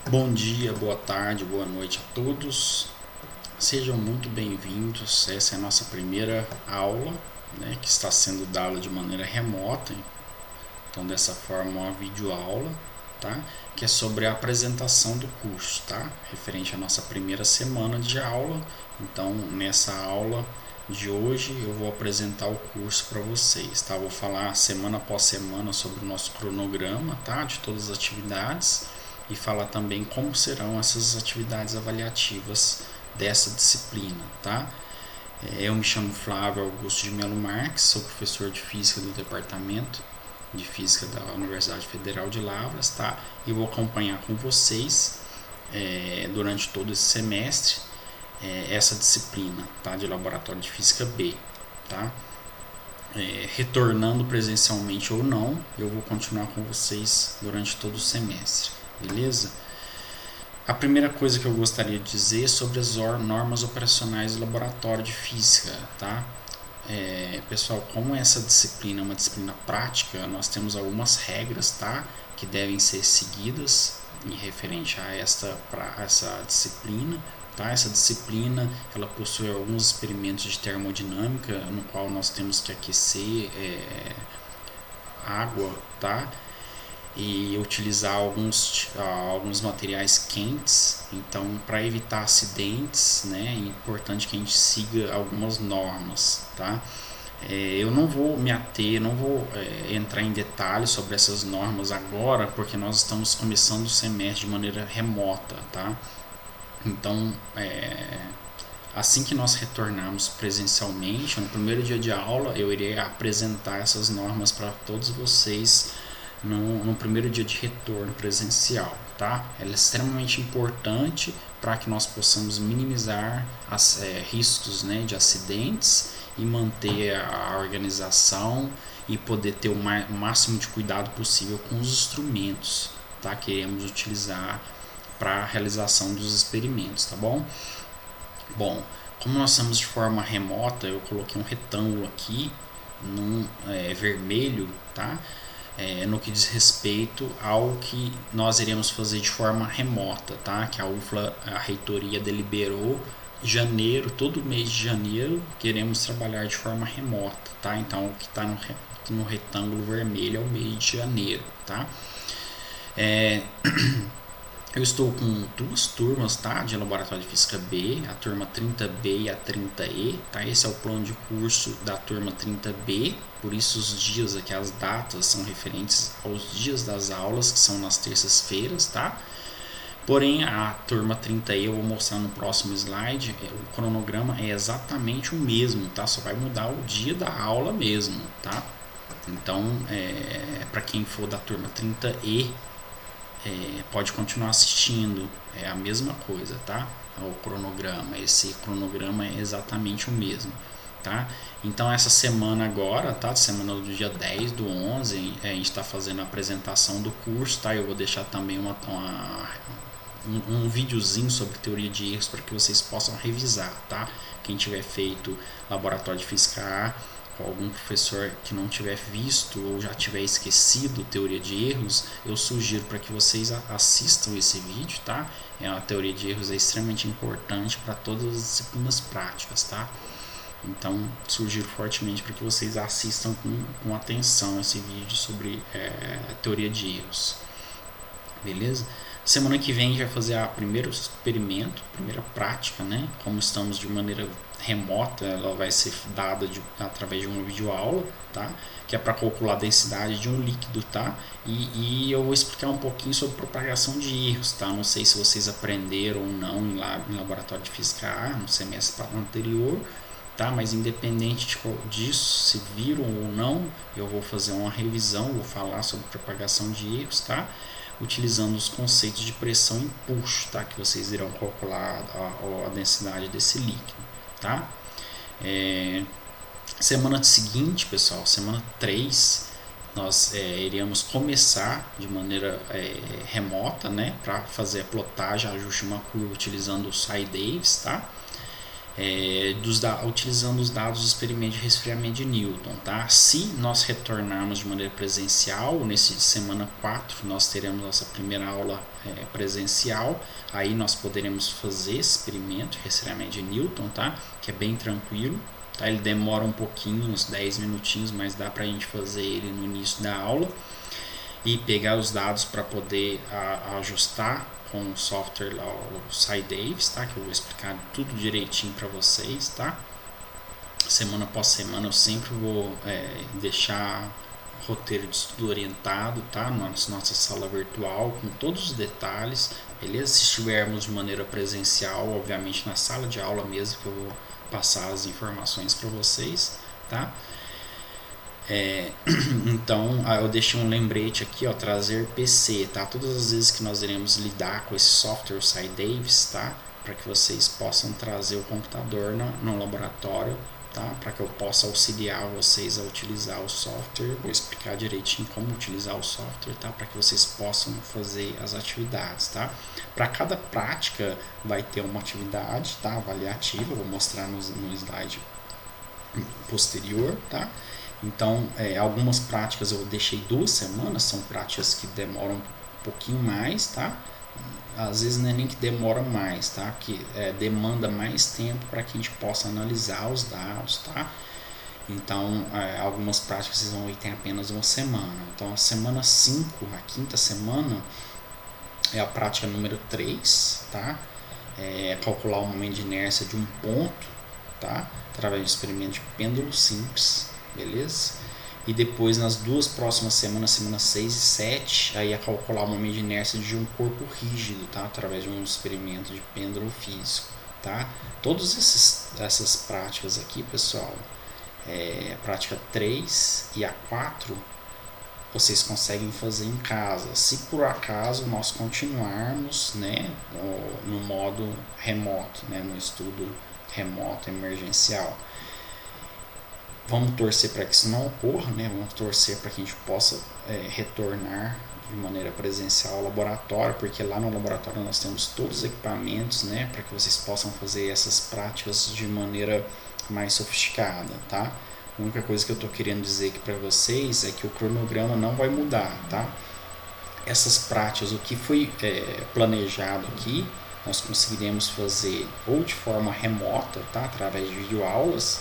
Bom dia, boa tarde, boa noite a todos. Sejam muito bem-vindos. Essa é a nossa primeira aula, né, que está sendo dada de maneira remota. Então, dessa forma, uma videoaula, tá? Que é sobre a apresentação do curso, tá? Referente à nossa primeira semana de aula. Então, nessa aula de hoje, eu vou apresentar o curso para vocês, tá? Vou falar semana após semana sobre o nosso cronograma, tá? De todas as atividades e falar também como serão essas atividades avaliativas dessa disciplina, tá? Eu me chamo Flávio Augusto de Melo Marques, sou professor de Física do Departamento de Física da Universidade Federal de Lavras, tá? E vou acompanhar com vocês durante todo esse semestre essa disciplina, tá? De Laboratório de Física B, tá? Retornando presencialmente ou não, eu vou continuar com vocês durante todo o semestre, beleza? A primeira coisa que eu gostaria de dizer é sobre as normas operacionais do laboratório de física, tá? Pessoal, como essa disciplina é uma disciplina prática, nós temos algumas regras, tá? Que devem ser seguidas em referente a essa disciplina, tá? Essa disciplina, ela possui alguns experimentos de termodinâmica, no qual nós temos que aquecer água, tá? E utilizar alguns materiais quentes. Então, para evitar acidentes, né, é importante que a gente siga algumas normas, tá? Eu não vou me ater, não vou entrar em detalhes sobre essas normas agora, porque nós estamos começando o semestre de maneira remota, tá? Então, assim que nós retornarmos presencialmente, no primeiro dia de aula, eu irei apresentar essas normas para todos vocês no primeiro dia de retorno presencial, tá? Ela é extremamente importante para que nós possamos minimizar riscos, né, de acidentes e manter a organização e poder ter o máximo de cuidado possível com os instrumentos, tá? Que iremos utilizar para a realização dos experimentos, tá bom? Bom, como nós estamos de forma remota, eu coloquei um retângulo aqui num vermelho, tá? No que diz respeito ao que nós iremos fazer de forma remota, tá? Que a UFLA, a reitoria deliberou janeiro, todo mês de janeiro, queremos trabalhar de forma remota, tá? Então, o que está no retângulo vermelho é o mês de janeiro, tá? Eu estou com duas turmas, tá, de Laboratório de Física B, a turma 30B e a 30E, tá? Esse é o plano de curso da turma 30B, por isso os dias aqui, as datas são referentes aos dias das aulas, que são nas terças-feiras, tá? Porém, a turma 30E, eu vou mostrar no próximo slide, o cronograma é exatamente o mesmo, tá? Só vai mudar o dia da aula mesmo, tá? Então, para quem for da turma 30E, pode continuar assistindo, é a mesma coisa, tá? O cronograma, esse cronograma é exatamente o mesmo, tá? Então essa semana agora, tá? Semana do dia 10 do 11, a gente está fazendo a apresentação do curso, tá? Eu vou deixar também um videozinho sobre teoria de erros para que vocês possam revisar, tá? Quem tiver feito laboratório de física A, algum professor que não tiver visto ou já tiver esquecido teoria de erros, eu sugiro para que vocês assistam esse vídeo, tá? A teoria de erros é extremamente importante para todas as disciplinas práticas, tá? Então, sugiro fortemente para que vocês assistam com atenção esse vídeo sobre teoria de erros, beleza? Semana que vem a gente vai fazer a primeiro experimento, primeira prática, né? Como estamos de maneira remota, ela vai ser dada através de uma videoaula, tá? Que é para calcular a densidade de um líquido, tá? E eu vou explicar um pouquinho sobre propagação de erros, tá? Não sei se vocês aprenderam ou não em laboratório de física A no semestre anterior, tá? Mas independente disso, se viram ou não, eu vou fazer uma revisão, vou falar sobre propagação de erros, tá? Utilizando os conceitos de pressão e empuxo, tá? Que vocês irão calcular a densidade desse líquido, tá? Semana seguinte, pessoal, semana 3, nós iremos começar de maneira remota, né? Para fazer a plotagem, ajuste de uma curva utilizando o Cy Davis, tá? utilizando os dados do experimento de resfriamento de Newton, tá? Se nós retornarmos de maneira presencial, nesse semana 4, nós teremos nossa primeira aula presencial, aí nós poderemos fazer esse experimento de resfriamento de Newton, tá? Que é bem tranquilo, tá? Ele demora um pouquinho, uns 10 minutinhos, mas dá pra gente fazer ele no início da aula e pegar os dados para poder ajustar com o software lá, o SciDavis, tá? Que eu vou explicar tudo direitinho para vocês, tá? Semana após semana eu sempre vou deixar o roteiro de estudo orientado, tá? Nossa sala virtual com todos os detalhes, beleza? Se estivermos de maneira presencial, obviamente na sala de aula mesmo que eu vou passar as informações para vocês, tá? Então eu deixei um lembrete aqui, ó, trazer PC, tá? Todas as vezes que nós iremos lidar com esse software SciDavis, tá? Para que vocês possam trazer o computador no laboratório, tá? Para que eu possa auxiliar vocês a utilizar o software, vou explicar direitinho como utilizar o software, tá? Para que vocês possam fazer as atividades, tá? Para cada prática vai ter uma atividade, tá? Avaliativa, vou mostrar no slide posterior, tá? Então, algumas práticas eu deixei 2 semanas, são práticas que demoram um pouquinho mais, tá? Às vezes não é nem que demora mais, tá? Que demanda mais tempo para que a gente possa analisar os dados, tá? Então, algumas práticas vocês vão ver que tem apenas 1 semana. Então, a semana 5, a 5ª semana, é a prática número 3, tá? Calcular o momento de inércia de um ponto, tá? Através do experimento de pêndulo simples. Beleza? E depois nas 2 próximas semanas, semana 6 e 7, aí é calcular o momento de inércia de um corpo rígido, tá? Através de um experimento de pêndulo físico, tá? Todas essas práticas aqui, pessoal, a prática 3 e a 4, vocês conseguem fazer em casa. Se por acaso nós continuarmos, né, no modo remoto, né, no estudo remoto emergencial. Vamos torcer para que isso não ocorra, né? Vamos torcer para que a gente possa retornar de maneira presencial ao laboratório, porque lá no laboratório nós temos todos os equipamentos, né? Para que vocês possam fazer essas práticas de maneira mais sofisticada, tá? A única coisa que eu estou querendo dizer aqui para vocês é que o cronograma não vai mudar, tá? Essas práticas, o que foi planejado aqui, nós conseguiremos fazer ou de forma remota, tá? Através de videoaulas,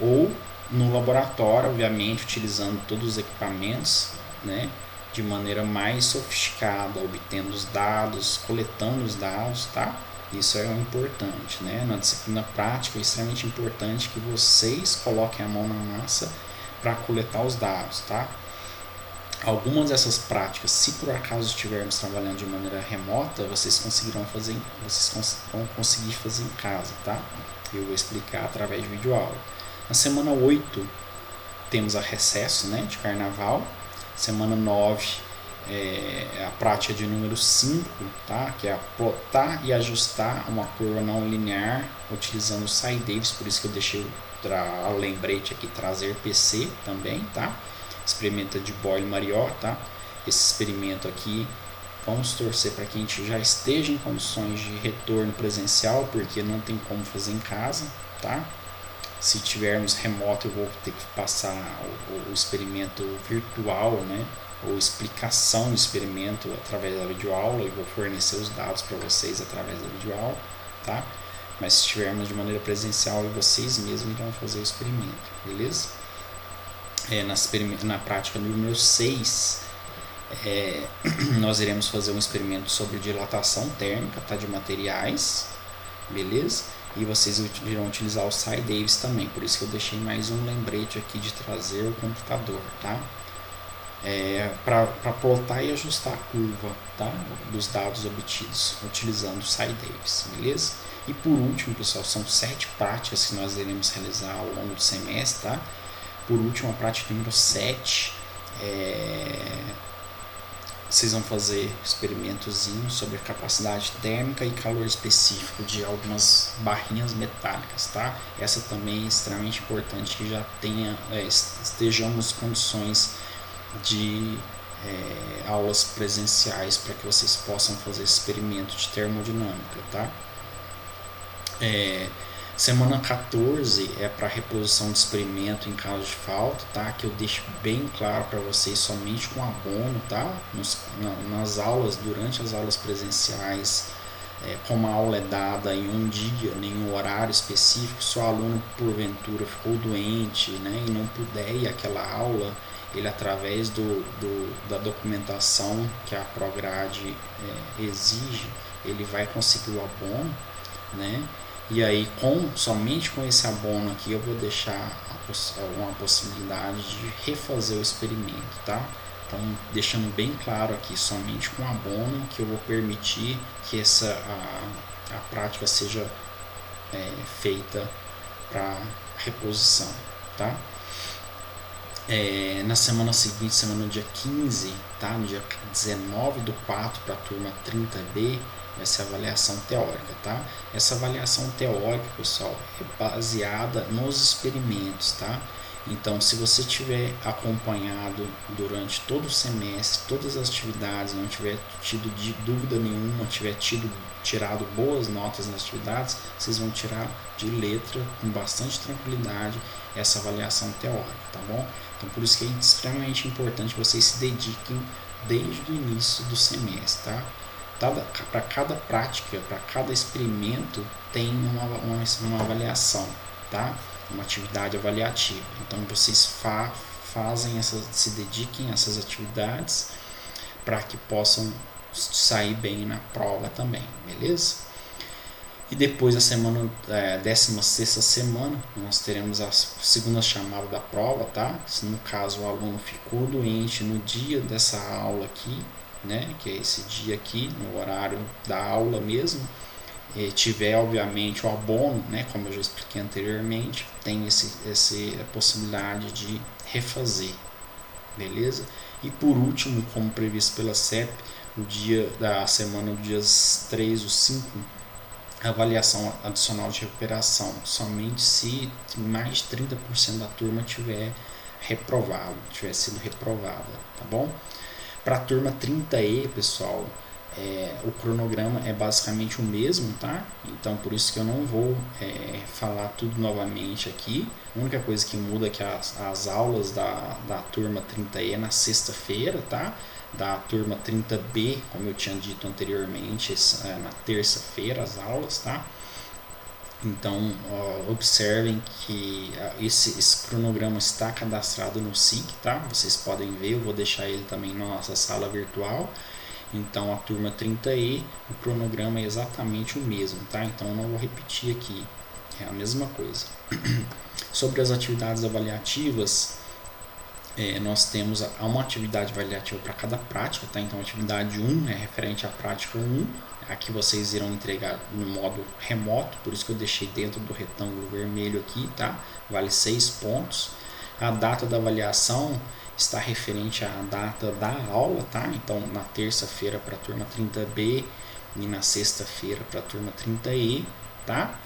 ou no laboratório, obviamente, utilizando todos os equipamentos, né, de maneira mais sofisticada, obtendo os dados, coletando os dados, tá? Isso é importante, né? Na disciplina prática é extremamente importante que vocês coloquem a mão na massa para coletar os dados, tá? Algumas dessas práticas, se por acaso estivermos trabalhando de maneira remota, vocês vão conseguir fazer em casa, tá? Eu vou explicar através de videoaula. Na semana 8 temos a recesso, né, de carnaval. Semana 9 a prática de número 5, tá, que é plotar e ajustar uma curva não linear utilizando o SciDavis, por isso que eu deixei o lembrete aqui, trazer PC também, tá? Experimento de Boyle-Mariot, tá? Esse experimento aqui, vamos torcer para que a gente já esteja em condições de retorno presencial, porque não tem como fazer em casa, tá? Se tivermos remoto, eu vou ter que passar o experimento virtual, né? Ou explicação do experimento através da videoaula. Eu vou fornecer os dados para vocês através da videoaula, tá? Mas se estivermos de maneira presencial, vocês mesmos irão fazer o experimento, beleza? Na prática número 6, nós iremos fazer um experimento sobre dilatação térmica, tá? De materiais, beleza? E vocês irão utilizar o SciDavis também, por isso que eu deixei mais um lembrete aqui de trazer o computador, tá? Para plotar e ajustar a curva, tá? Dos dados obtidos utilizando o SciDavis, beleza? E por último, pessoal, são 7 práticas que nós iremos realizar ao longo do semestre, tá? Por último, a prática número 7, vocês vão fazer experimentozinho sobre a capacidade térmica e calor específico de algumas barrinhas metálicas, tá? Essa também é extremamente importante que já estejamos em condições de aulas presenciais para que vocês possam fazer esse experimento de termodinâmica, tá? Semana 14 é para reposição de experimento em caso de falta, tá? Que eu deixo bem claro para vocês somente com abono, tá? Nas aulas, durante as aulas presenciais, como a aula é dada em um dia, em um horário específico, se o aluno porventura ficou doente, né, e não puder ir àquela aula, ele através da documentação que a Prograde exige, ele vai conseguir o abono, né? E aí somente com esse abono aqui eu vou deixar uma possibilidade de refazer o experimento, tá? Então deixando bem claro aqui, somente com abono que eu vou permitir que a prática seja feita para reposição, tá? Na semana seguinte, semana dia 15, tá? No dia 19/4 para a turma 30B, vai ser a avaliação teórica, tá? Essa avaliação teórica, pessoal, é baseada nos experimentos, tá? Então, se você tiver acompanhado durante todo o semestre, todas as atividades, não tiver tido dúvida nenhuma, tiver tirado boas notas nas atividades, vocês vão tirar de letra com bastante tranquilidade essa avaliação teórica, tá bom? Então, por isso que é extremamente importante que vocês se dediquem desde o início do semestre, tá? Para cada prática, para cada experimento, tem uma avaliação, tá? Uma atividade avaliativa. Então vocês se dediquem a essas atividades para que possam sair bem na prova também, beleza? E depois da semana, 16ª semana, nós teremos a segunda chamada da prova, tá? Se no caso o aluno ficou doente no dia dessa aula aqui, né? Que é esse dia aqui, no horário da aula mesmo, tiver obviamente o abono, né, como eu já expliquei anteriormente, tem a possibilidade de refazer, beleza? E por último, como previsto pela CEP, no dia da semana dos dias 3 ou 5, avaliação adicional de recuperação, somente se mais de 30% da turma tiver sido reprovada, tá bom? Para a turma 30E, pessoal, o cronograma é basicamente o mesmo, tá? Então por isso que eu não vou falar tudo novamente aqui. A única coisa que muda é que as aulas da turma 30E é na sexta-feira, tá? Da turma 30B, como eu tinha dito anteriormente, na terça-feira as aulas, tá? Então observem que esse cronograma está cadastrado no SIC, tá? Vocês podem ver, eu vou deixar ele também na nossa sala virtual. Então a turma 30E, o cronograma é exatamente o mesmo, tá? Então eu não vou repetir aqui, é a mesma coisa. Sobre as atividades avaliativas, nós temos uma atividade avaliativa para cada prática, tá? Então a atividade 1 é referente à prática 1, aqui vocês irão entregar no modo remoto, por isso que eu deixei dentro do retângulo vermelho aqui, tá? Vale 6 pontos. A data da avaliação está referente à data da aula, tá? Então na terça-feira para a turma 30B e na sexta-feira para a turma 30E, tá?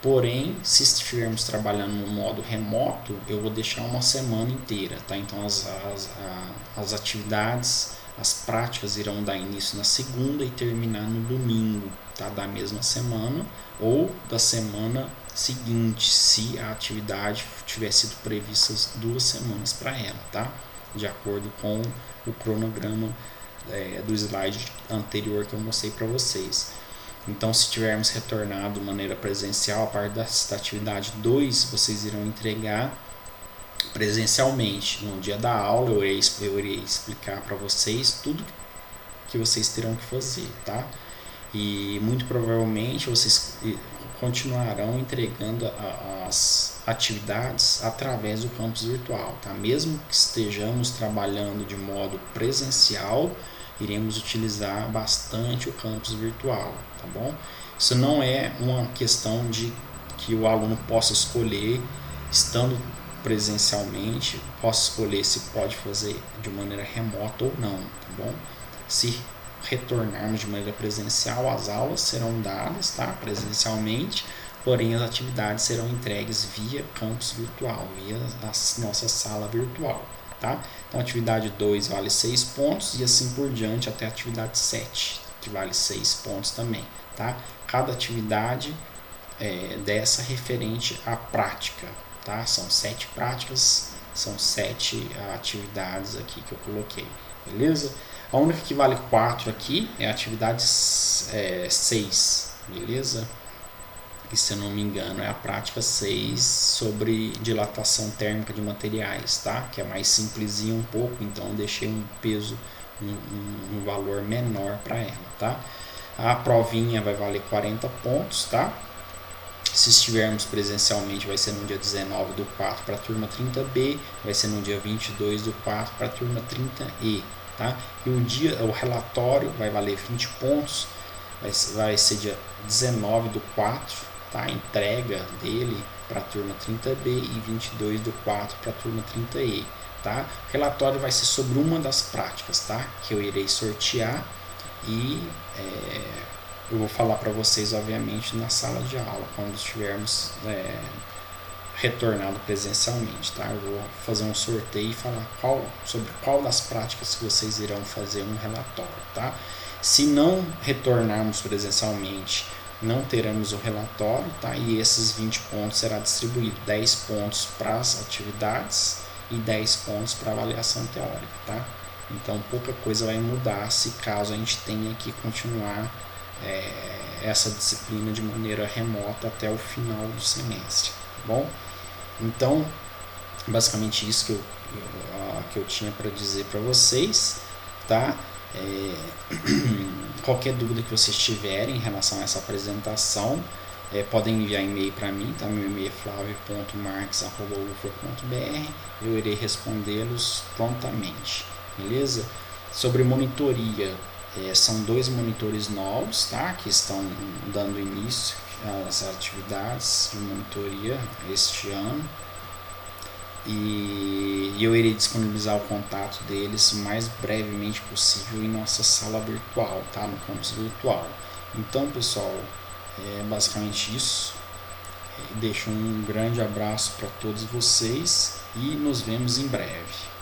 Porém, se estivermos trabalhando no modo remoto, eu vou deixar uma semana inteira, tá? Então as atividades, as práticas irão dar início na segunda e terminar no domingo, tá? Da mesma semana ou da semana seguinte, se a atividade tiver sido prevista 2 semanas para ela, tá? De acordo com o cronograma do slide anterior que eu mostrei para vocês. Então, se tivermos retornado de maneira presencial, a parte da atividade 2, vocês irão entregar presencialmente. No dia da aula, eu irei explicar para vocês tudo que vocês terão que fazer, tá? E muito provavelmente vocês continuarão entregando as atividades através do campus virtual, tá? Mesmo que estejamos trabalhando de modo presencial, iremos utilizar bastante o campus virtual, tá bom? Isso não é uma questão de que o aluno possa escolher, estando presencialmente, possa escolher se pode fazer de maneira remota ou não, tá bom? Se retornarmos de maneira presencial, as aulas serão dadas, tá? Presencialmente, porém as atividades serão entregues via campus virtual, via a nossa sala virtual, tá? Então, atividade 2 vale 6 pontos e assim por diante até a atividade 7, que vale 6 pontos também, tá? Cada atividade dessa referente à prática, tá? São 7 práticas, são 7 atividades aqui que eu coloquei, beleza? A única que vale 4 aqui é a atividade 6, beleza? E se eu não me engano é a prática 6 sobre dilatação térmica de materiais, tá? Que é mais simplesinho um pouco, então eu deixei um peso, um valor menor para ela, tá? A provinha vai valer 40 pontos, tá? Se estivermos presencialmente, vai ser no dia 19 do 4 para a turma 30B, vai ser no dia 22 do 4 para a turma 30E, tá? E o relatório vai valer 20 pontos, vai ser dia 19 do 4, tá? A entrega dele para a turma 30B e 22 do 4 para a turma 30E, tá? O relatório vai ser sobre uma das práticas, tá? Que eu irei sortear e eu vou falar para vocês, obviamente, na sala de aula, quando estivermos retornado presencialmente, tá? Eu vou fazer um sorteio e falar sobre qual das práticas que vocês irão fazer um relatório, tá? Se não retornarmos presencialmente, não teremos o relatório, tá? E esses 20 pontos será distribuído 10 pontos para as atividades e 10 pontos para avaliação teórica, tá? Então pouca coisa vai mudar se caso a gente tenha que continuar essa disciplina de maneira remota até o final do semestre, tá bom? Então, basicamente isso que eu tinha para dizer para vocês, tá? Qualquer dúvida que vocês tiverem em relação a essa apresentação, podem enviar e-mail para mim, tá? Meu e-mail é flavio.marques@ufra.br, eu irei respondê-los prontamente, beleza? Sobre monitoria, são 2 monitores novos, tá? Que estão dando início às atividades de monitoria este ano, e eu irei disponibilizar o contato deles o mais brevemente possível em nossa sala virtual, tá? No campus virtual. Então, pessoal, é basicamente isso. Deixo um grande abraço para todos vocês e nos vemos em breve.